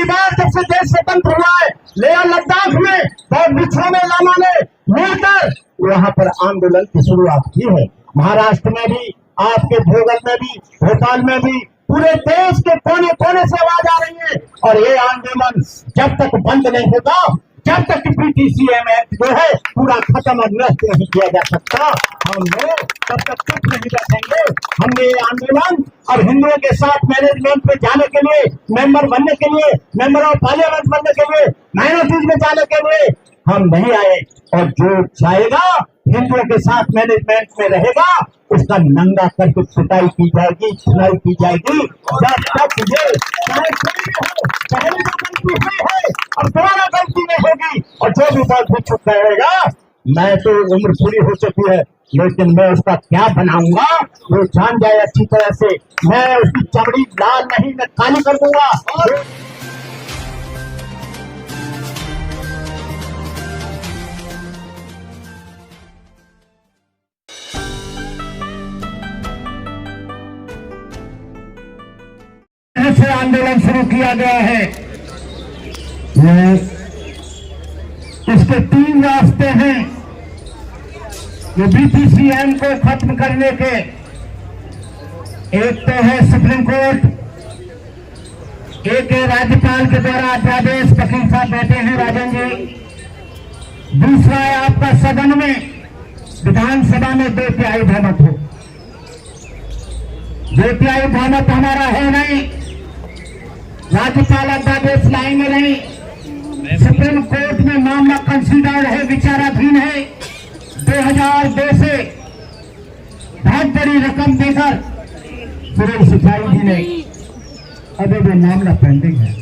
की बार जब से देश स्वतंत्र हुआ है, लेह लद्दाख में बहुत विछड़ों में लामा ने मिलकर यहाँ पर आंदोलन की शुरुआत की है। महाराष्ट्र में भी, आपके भोगल में भी, भोपाल में भी, पूरे देश के कोने कोने से आवाज आ रही है। और ये आंदोलन जब तक बंद नहीं होगा, जब तक PTCM एक्ट जो है पूरा खत्म और नष्ट नहीं किया जा सकता, हम लोग तब तक चुप नहीं बैठेंगे। हमने ये आंदोलन और हिंदुओं के साथ मैनेजमेंट में जाने के लिए, मेंबर बनने के लिए, मेंबर ऑफ पार्लियामेंट बनने के लिए, माइनॉरिटीज में जाने के लिए हम नहीं आए। और जो चाहेगा हिंदुओं के साथ मैनेजमेंट में रहेगा, उसका नंगा करके पिटाई की जाएगी, धुलाई की जाएगी। जब तक ये पहले जो गलती हुई है और दोबारा गलती नहीं होगी, और जो भी बात भी चुप रहेगा, मैं तो उम्र पूरी हो चुकी है, लेकिन मैं उसका क्या बनाऊंगा वो जान जाए अच्छी तरह से। मैं उसकी चमड़ी लाल नहीं, मैं काली कर दूंगा। से आंदोलन शुरू किया गया है। इसके 3 रास्ते हैं जो BPCM को खत्म करने के। एक तो है सुप्रीम कोर्ट, एक है राज्यपाल के द्वारा अध्यादेश, वकील साहब बैठे हैं राजन जी। दूसरा है आपका सदन में, विधानसभा में 2/3 बहुमत हो। 2/3 बहुमत हमारा है नहीं, राज्यपाल अध्यादेश लाएंगे नहीं, सुप्रीम कोर्ट में मामला कंसीडर्ड है, विचाराधीन है। 2002 से बहुत बड़ी रकम देकर सुरेश सिंचाई जी ने, अभी भी मामला पेंडिंग है।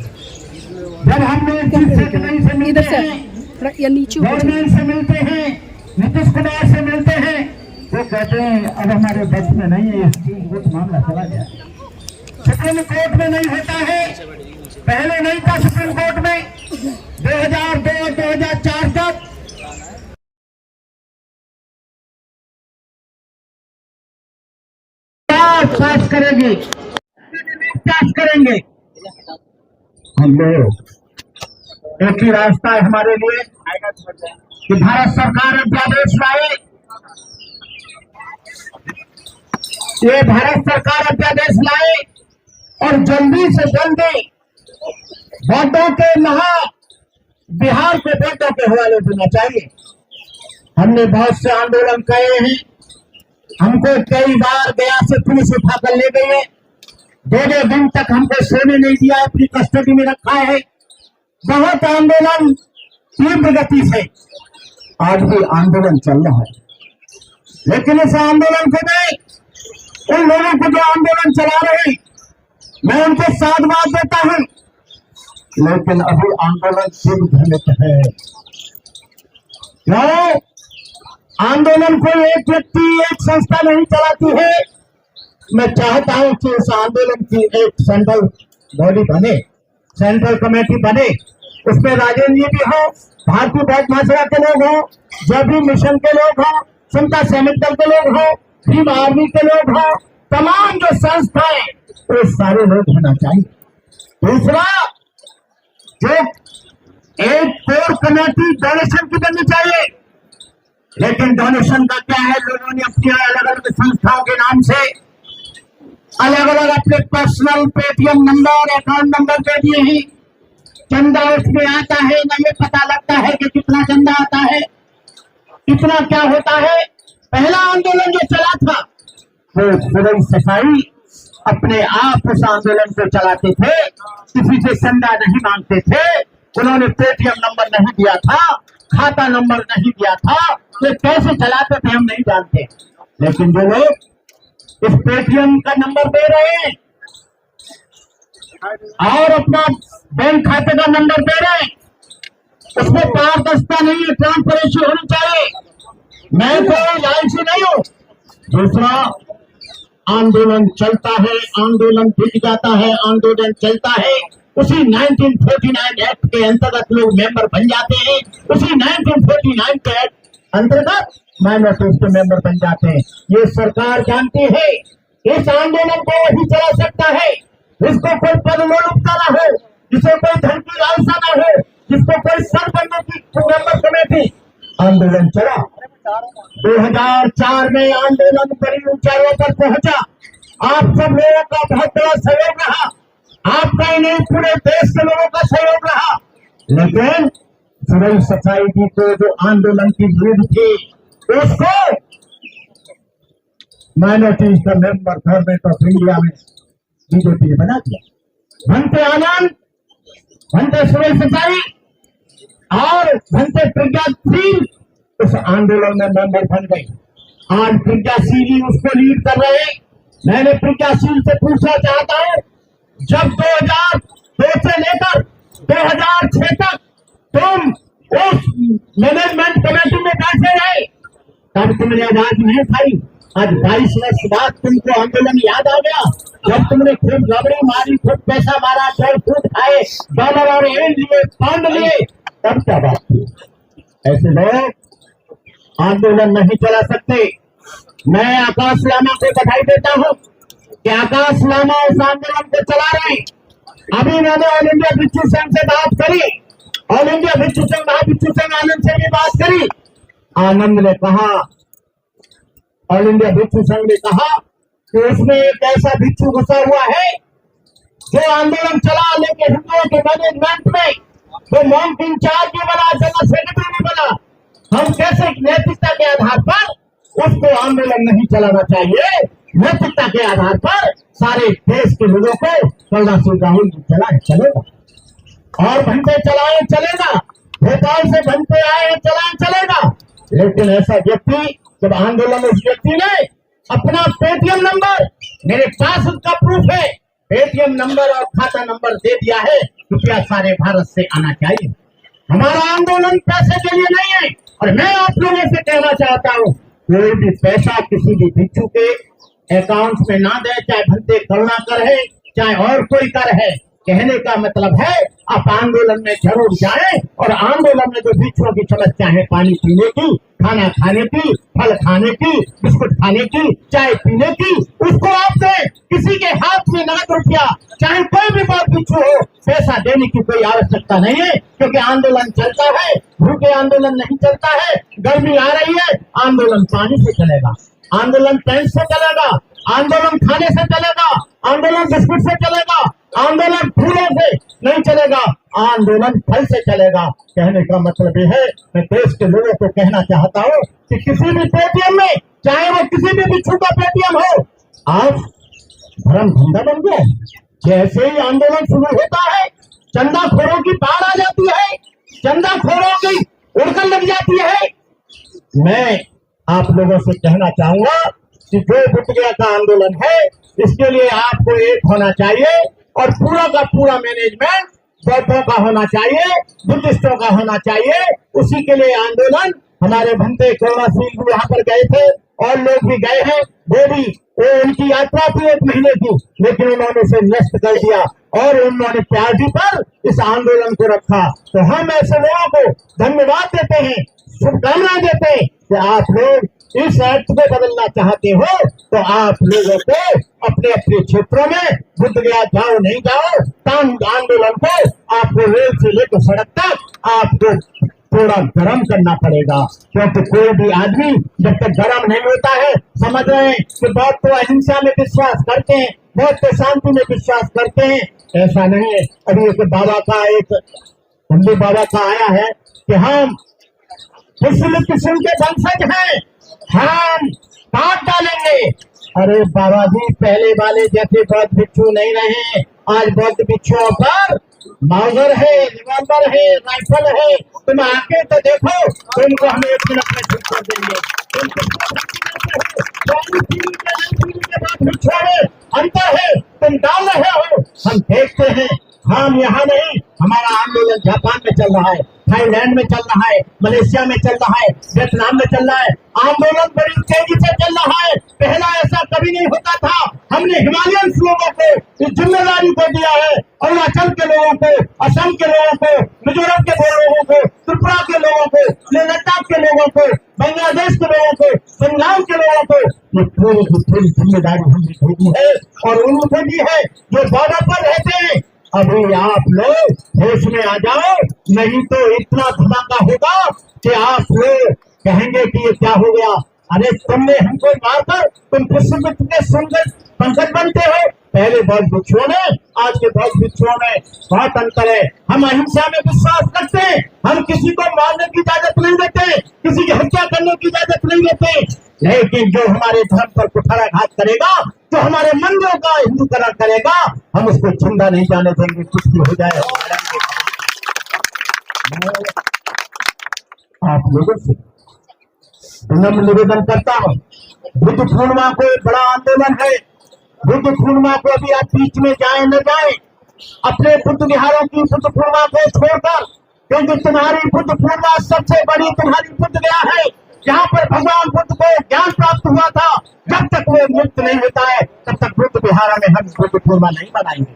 जब हम लोग से मिलते हैं, गवर्नमेंट से मिलते हैं, नीतीश कुमार से मिलते हैं, वो कहते हैं अब हमारे बस में नहीं है, इस चीज को मामला चला गया। सुप्रीम कोर्ट में नहीं होता है, पहले नहीं था सुप्रीम कोर्ट में। 2002-2004 तक पास करेंगे, पास करेंगे हम लोग। एक ही रास्ता है हमारे लिए कि भारत सरकार अध्यादेश लाए। ये भारत सरकार अध्यादेश लाए और जल्दी से जल्दी वोटों के बिहार के वोटों के हवाले देना चाहिए। हमने बहुत से आंदोलन किए हैं, हमको कई बार गया से पुलिस उठाकर ले गई है, 2 दिन तक हमको सोने नहीं दिया, अपनी कस्टडी में रखा है। बहुत आंदोलन तीव्र गति से आज भी आंदोलन चल रहा है, लेकिन इस आंदोलन को नहीं, उन लोगों को जो आंदोलन चला रहे, मैं उनको साधुवाद देता हूं, लेकिन अभी आंदोलन तीव्र है। क्यों? आंदोलन को एक व्यक्ति, एक संस्था नहीं चलाती है। मैं चाहता हूं कि इस आंदोलन की एक सेंट्रल बॉडी बने, सेंट्रल कमेटी बने, उसमें राजेंद्र जी भी हो, भारतीय बौद्ध महासभा के लोग हो, जब भी मिशन के लोग हो, समता सैनिक दल के लोग हो, भीम आर्मी के लोग हो, तमाम जो संस्थाएं, वो सारे लोग होना चाहिए। दूसरा, जो एक कोर कमेटी डोनेशन की बननी चाहिए, लेकिन डोनेशन का क्या है, लोगों ने अपनी अलग अलग संस्थाओं के नाम से अलग अलग अपने personal Paytm number, account number दे दिए हैं। चंदा उसमें आता है, न ये पता लगता है कि कितना चंदा आता है, कितना क्या होता है। पहला आंदोलन जो चला था वो सुरई सफाई अपने आप उस आंदोलन को चलाते थे, किसी से चंदा नहीं मांगते थे, उन्होंने पेटीएम नंबर नहीं दिया था, खाता नंबर नहीं दिया था, ये कैसे चलाते थे हम नहीं जानते। लेकिन जो लोग इस पेटीएम का नंबर दे रहे हैं और अपना बैंक खाते का नंबर दे रहे हैं, उसमें पारदर्शिता नहीं है, ट्रांसपेरेंसी होनी चाहिए। मैं कोई लालची नहीं हूं। दूसरा, आंदोलन चलता है, आंदोलन बिक जाता है, आंदोलन चलता है, उसी 1949 एक्ट के अंतर्गत लोग मेंबर बन जाते हैं, उसी 1949 के अंतर्गत माइनॉरिटीज के मेंबर बन जाते हैं। ये सरकार जानती है, इस आंदोलन को वही चला सकता है, इसको कोई पद लोलुपता ना हो, जिसे कोई धन की लालसा न हो, जिसको कोई सर बनने की मेंबर कमेटी। आंदोलन चला। 2004 में आंदोलन बड़ी ऊंचाइयों पर पहुंचा। आप सब लोगों का बहुत बड़ा सहयोग रहा, आपका ही नहीं पूरे देश के लोगों का सहयोग रहा। लेकिन सिविल सोसाइटी को जो आंदोलन की नींव थी, उसको माइनॉरिटीज का मेंबर गवर्नमेंट ऑफ इंडिया में बीजेपी ने बना दिया। भंते आनंद, भंते सिविल सोसाइटी और भंते प्रज्ञाशील उस आंदोलन में मेंबर बन गए। आज प्रज्ञाशील ही उसको लीड कर रहे हैं। मैंने प्रज्ञाशील से पूछना चाहता हूं, जब 2002 से लेकर 2006 तक तुम उस मैनेजमेंट कमेटी में बैठे रहे, तब तुमने आवाज नहीं खाई। आज 22 वर्ष बाद तुमको आंदोलन याद आ गया, जब तुमने खूब रबड़ी मारी, खूब पैसा मारा, जल फूट खाए, डॉलर और एन लिए, पाउंड लिए, तब क्या बात थी? ऐसे लोग आंदोलन नहीं चला सकते। मैं आकाश लामा को बधाई देता हूं कि आकाश लामा उस आंदोलन को चला रहे हैं। अभी मैंने ऑल इंडिया भिक्षु संघ से बात करी, ऑल इंडिया भिक्षु संघ महाभिक्षु संघ आनंद से भी बात करी। आनंद ने कहा, ऑल इंडिया भिक्षु संघ ने कहा कि उसमें एक ऐसा भिक्षु घुसा हुआ है जो आंदोलन चला, लेकिन हिंदुओं के मैनेजमेंट में वो मॉन्क इंचार्ज भी बना, जनरल सेक्रेटरी भी बना। हम कैसे नैतिकता के आधार पर उसको आंदोलन नहीं चलाना चाहिए? नैतिकता के आधार पर सारे देश के लोगों को करुणा सिंह राहुल जी चलाए चलेगा, और भंते चलाए चलेगा, भोपाल से भंते आए चलाए चलेगा। लेकिन ऐसा व्यक्ति, जब आंदोलन उस व्यक्ति ने अपना पेटीएम नंबर, मेरे पास उसका प्रूफ है, पेटीएम नंबर और खाता नंबर दे दिया है, कृपया सारे भारत से आना चाहिए। हमारा आंदोलन पैसे के लिए नहीं है। और मैं आप लोगों से कहना चाहता हूँ, कोई भी पैसा किसी भी भिक्षु के अकाउंट में ना दे, चाहे भंते करुणाकर है, चाहे और कोई कर है। कहने का मतलब है आप आंदोलन में जरूर जाएं, और आंदोलन में जो भिक्षुओं की समस्या है, पानी पीने की, खाना खाने की, फल खाने की, बिस्कुट खाने की, चाय पीने की, उसको आप दें। किसी के हाथ में नगद रुपया, चाहे कोई भी बात भिक्षु हो, पैसा देने की कोई आवश्यकता नहीं है, क्योंकि आंदोलन चलता है। भूखे आंदोलन नहीं चलता है। गर्मी आ रही है, आंदोलन पानी से चलेगा, आंदोलन टेंट से चलेगा, आंदोलन खाने से चलेगा, आंदोलन बिस्कुट से चलेगा, आंदोलन फूलों से नहीं चलेगा, आंदोलन फल से चलेगा। कहने का मतलब ये है, मैं देश के लोगों को कहना चाहता हूँ कि किसी भी पेटीएम में, चाहे वो किसी भी भिक्षु का पेटीएम हो, आज धर्म धंधा बन गया है। जैसे ही आंदोलन शुरू होता है, चंदाखोरों की बाढ़ आ जाती है, चंदाखोरों की उड़कन लग जाती है। मैं आप लोगों से कहना चाहूंगा कि जो बुद्धगया का आंदोलन है, इसके लिए आपको एक होना चाहिए, और पूरा का पूरा मैनेजमेंट बौद्धों का होना चाहिए, बुद्धिस्टों का होना चाहिए। उसी के लिए आंदोलन, हमारे भंते करुणाशील भी यहाँ पर गए थे, और लोग भी गए हैं। वो उनकी यात्रा थी 1 महीने की, लेकिन उन्होंने उसे नष्ट कर दिया, और उन्होंने प्याजी पर इस आंदोलन को रखा। तो हम ऐसे लोगों को धन्यवाद देते हैं, शुभकामनाएं देते हैं कि आप लोग इस एक्ट को बदलना चाहते हो, तो आप लोगों को अपने अपने क्षेत्रों में बुद्धगया जाओ नहीं जाओ, आंदोलन को आपको रेल से लेकर सड़क तक आपको थोड़ा गर्म करना पड़ेगा। क्योंकि कोई भी आदमी जब तक गर्म नहीं होता है, समझ रहे हैं कि बहुत तो अहिंसा में विश्वास करते हैं, बहुत तो शांति में विश्वास करते हैं, ऐसा नहीं है। अभी एक बाबा का, एक हिंदू बाबा का आया है कि हम किस्म के वंशज हैं, हम काट डालेंगे। अरे बाबा जी, पहले वाले जैसे बौद्ध भिक्षु नहीं रहे। आज बौद्ध भिक्षुओं पर माउजर है, रिवॉल्वर है, राइफल है। तुम आके तो देखो, तुमको हम 1 मिनट में ठीक कर देंगे। भिक्षुओं में अंतर है, तुम डाल रहे हो, हम देखते हैं। हम यहाँ नहीं, हमारा आंदोलन जापान में चल रहा है, थाईलैंड में चल रहा है, मलेशिया में चल रहा है, वियतनाम में चल रहा है। आंदोलन बड़ी तेजी से चल रहा है। पहला ऐसा कभी नहीं होता था। हमने हिमालयन लोगों को इस जिम्मेदारी को दिया है, अरुणाचल के लोगों को, असम के लोगों को, मिजोरम के लोगों को, त्रिपुरा के लोगों को, लद्दाख के लोगों को, बांग्लादेश के लोगों को, बंगाल के लोगों को, ये पूरी जिम्मेदारी हमने दी है। और उनको दी है जो बॉर्डर पर रहते हैं, अभी आप लोग होश में आ जाओ, नहीं तो इतना धमाका होगा कि आप लोग कहेंगे कि ये क्या हो गया। अरे तुमने हमको मारकर तुम विश्व के सुंदर पंकज बनते हो। पहले बहुत भिक्षुओं में, आज के बहुत भिक्षुओं में बहुत अंतर है। हम अहिंसा में विश्वास करते हैं, हम किसी को मारने की इजाजत नहीं देते, किसी की हत्या करने की इजाजत नहीं देते। लेकिन जो हमारे धर्म पर कुठाराघात करेगा, जो हमारे मंदिरों का हिंदूकरण करेगा, हम उसको जिंदा नहीं जाने देंगे, कुछ भी हो जाए। आप लोगों से विनम्र निवेदन करता हूँ, बुद्ध पूर्णिमा को एक बड़ा आंदोलन है। बुद्ध पूर्णिमा को अभी आप बीच में जाए न जाए, अपने बुद्ध विहारों की बुद्ध पूर्णिमा को छोड़कर, क्योंकि तुम्हारी बुद्ध पूर्णिमा सबसे बड़ी तुम्हारी बुद्ध गया है, जहाँ पर भगवान बुद्ध को ज्ञान प्राप्त हुआ था। जब तक वो मुक्त नहीं होता है, तब तक बुद्ध विहार में हम बुद्ध पूर्णिमा नहीं मनाएंगे।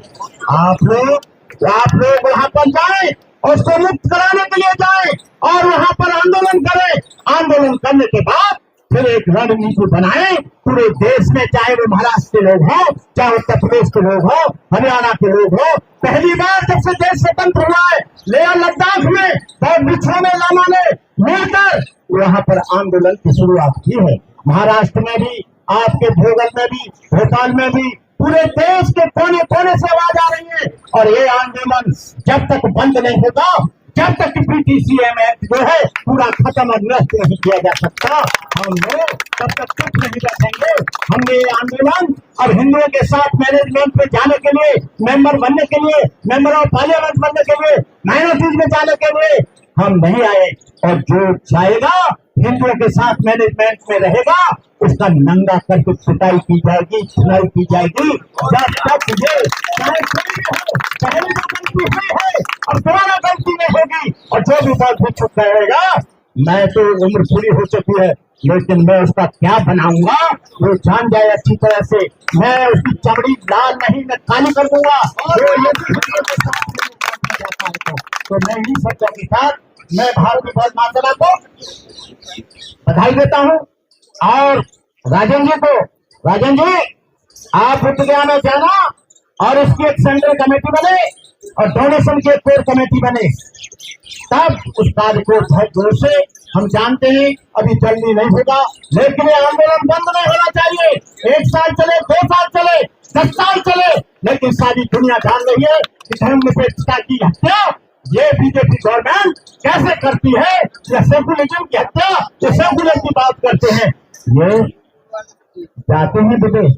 आप लोग वहाँ पर जाए और उसको मुक्त कराने के लिए जाए और वहाँ पर आंदोलन करें। आंदोलन करने के बाद फिर एक रणनीति बनाए पूरे देश में, चाहे वो महाराष्ट्र के लोग हो, चाहे उत्तर प्रदेश के लोग हो, हरियाणा के लोग हो। पहली बार जब से देश स्वतंत्र हुआ है, लेह लद्दाख में बहुत बिछड़ों में लामा ने मिलकर वहाँ पर आंदोलन की शुरुआत की है। महाराष्ट्र में भी, आपके भोगल में भी, भोपाल में भी, पूरे देश के कोने कोने से आवाज आ रही है। और ये आंदोलन जब तक बंद नहीं होगा, जब तक PTCM एक्ट जो है पूरा खत्म और नष्ट नहीं किया जा सकता, हम लोग तब तक चुप नहीं बैठेंगे। हमने ये आंदोलन और हिंदुओं के साथ मैनेजमेंट में जाने के लिए, मेंबर बनने के लिए, मेंबर ऑफ पार्लियामेंट बनने के लिए, माइनॉरिटीज में जाने के लिए हम नहीं आए। और जो चाहेगा हिंदुओं के साथ मैनेजमेंट में रहेगा, उसका नंगा करके पिटाई की जाएगी, धुलाई की जाएगी। जब तक ये चाहे कोई भी हो, पहले जो गलती हुई है और दोबारा गलती नहीं होगी। और जो भी बात भिक्षुक कहेगा, मैं तो उम्र पूरी हो चुकी है, लेकिन मैं उसका क्या बनाऊंगा वो जान जाए अच्छी तरह से। मैं उसकी चमड़ी लाल नहीं, मैं काली कर दूंगा। तो मैं इन्हीं शब्दों के साथ मैं भारतीय बौद्ध महासभा को बधाई देता हूँ। और राजन जी आप बुद्ध गया में जाना और इसकी एक सेंट्रल कमेटी बने और डोनेशन की एक कोर कमेटी बने, तब उस कार्य को बहुत जोर से हम जानते हैं अभी जल्दी नहीं होगा, लेकिन ये आंदोलन बंद नहीं होना चाहिए। 1 साल चले, 2 साल चले, 10 साल चले, लेकिन सारी दुनिया जान रही है कि धर्मनिरपेक्षता की हत्या ये बीजेपी गवर्नमेंट कैसे करती है। ये सेकुलरिज्म की हत्या, ये सेकुलर की बात करते हैं। ये जाते हैं विदेश,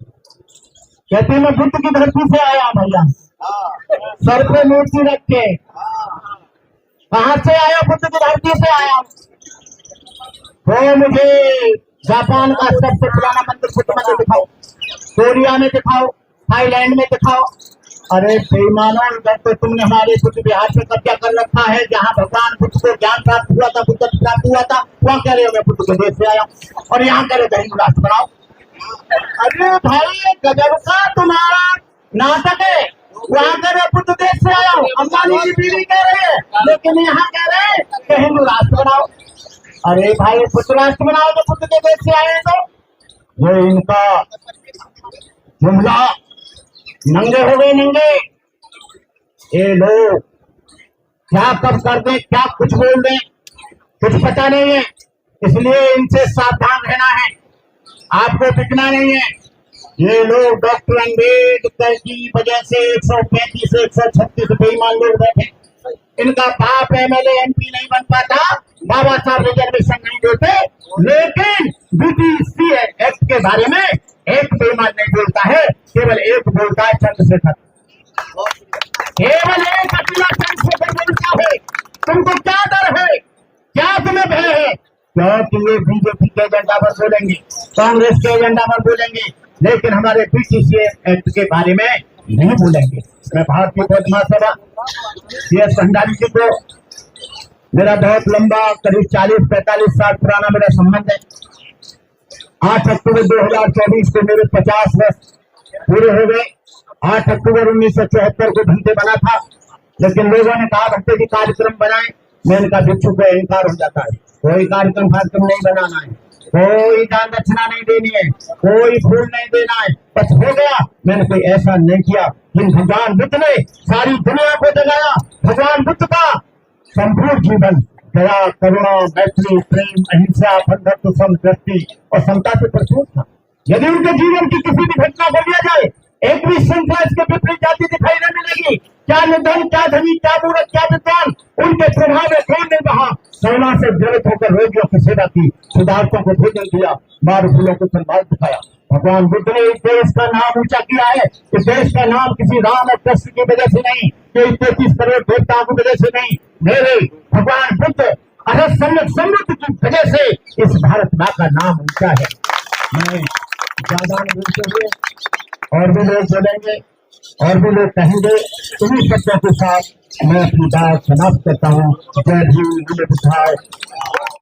कहते हैं मैं बुद्ध की धरती से आया भैया, सर पे मूर्ति रख के। कहाँ से आया? बुद्ध की धरती से आया। तो मुझे जापान का सबसे पुराना मंदिर बुद्ध मंदिर दिखाओ, कोरिया में दिखाओ, थाईलैंड में दिखाओ। अरे बेईमानों, इधर तो तुमने हमारे बुद्ध विहार पे कब्जा कर रखा है, जहाँ भगवान बुद्ध को ज्ञान प्राप्त हुआ था, बुद्ध प्राप्त हुआ था। वहाँ कह रहे हो मैं बुद्ध के देश से आया हूँ, और यहाँ कह रहे हिंदू राष्ट्र बनाओ। अरे भाई गजब का तुम्हारा नाटक है। वहाँ कह रहे बुद्ध देश से आया हूँ, अंबानी की बीवी कह रही है, लेकिन यहाँ कह रहे कि हिंदू राष्ट्र बनाओ। अरे भाई बुद्ध राष्ट्र बनाओ तो बुद्ध के देश से आए तो ये इनका जुमला नंगे हो गए, नंगे। ये लोग क्या कब कर दें, क्या कुछ बोल दें, कुछ पता नहीं है। इसलिए इनसे सावधान रहना है, आपको बिकना नहीं है। ये लोग डॉक्टर अम्बेडकर की वजह से 135 से 136 बेईमान लोग बैठे। इनका बाप MLA MP नहीं बन पाता, बाबा साहब रिजर्वेशन नहीं देते, लेकिन BTC एक्ट के बारे में एक बेईमान नहीं बोलता है, केवल एक बोलता है चंद्रशेखर। केवल एक अकेला चंद्रशेखर बोलता है। तुमको क्या डर है, क्या तुम्हें भय है? क्योंकि ये बीजेपी के एजेंडा पर बोलेंगे, कांग्रेस के एजेंडा पर बोलेंगे, लेकिन हमारे BTC एक्ट के बारे में नहीं बोलेंगे। मैं भारतीय बौद्ध महासभा CS भंडारी जी को, मेरा बहुत लंबा करीब 40-45 साल पुराना मेरा संबंध है। 8 अक्टूबर 2024 को मेरे 50 वर्ष पूरे हो गए। 8 अक्टूबर 1974 को घंटे बना था, लेकिन लोगों ने कहा घंटे की कार्यक्रम बनाए। मैंने कहा भिक्षु को अहंकार हो जाता है, कोई कार्यक्रम नहीं बनाना है, कोई दान दक्षिणा नहीं देनी है, कोई फूल नहीं देना है, बस हो गया। मैंने कोई ऐसा नहीं किया जिन भगवान बुद्ध ने सारी दुनिया को जगाया, भगवान बुद्ध का संपूर्ण जीवन दया, करुणा, मैत्री, प्रेम, अहिंसा, बंधुत्व, समदृष्टि और समता से भरपूर था। यदि उनके जीवन की किसी भी घटना को लिया जाए, एक भी श्रृंखला इसके विपरीत जाती दिखाई न मिलेगी। क्या निधन, क्या धनी, क्या मूर्ख, क्या विद्वान, उनके प्रभाव में कौन नहीं रहा। करुणा से जड़ित होकर रोगियों की सेवा की, सुधारकों को भोजन दिया, मारूफुलों को सम्मान दिखाया। भगवान बुद्ध ने इस देश का नाम ऊंचा किया है। इस देश का नाम किसी राम और कृष्ण की वजह से नहीं, कोई 33 करोड़ देवताओं की वजह से नहीं, मेरे भगवान बुद्ध अरब समृद्ध की वजह से इस भारत माँ का नाम ऊंचा है। मैं ज्यादा नहीं बोलते हुए, और भी लोग बोलेंगे और भी लोग कहेंगे, इन्हीं शब्दों के साथ मैं अपनी बात समाप्त करता हूँ। जय भीम, जय बुद्धाय।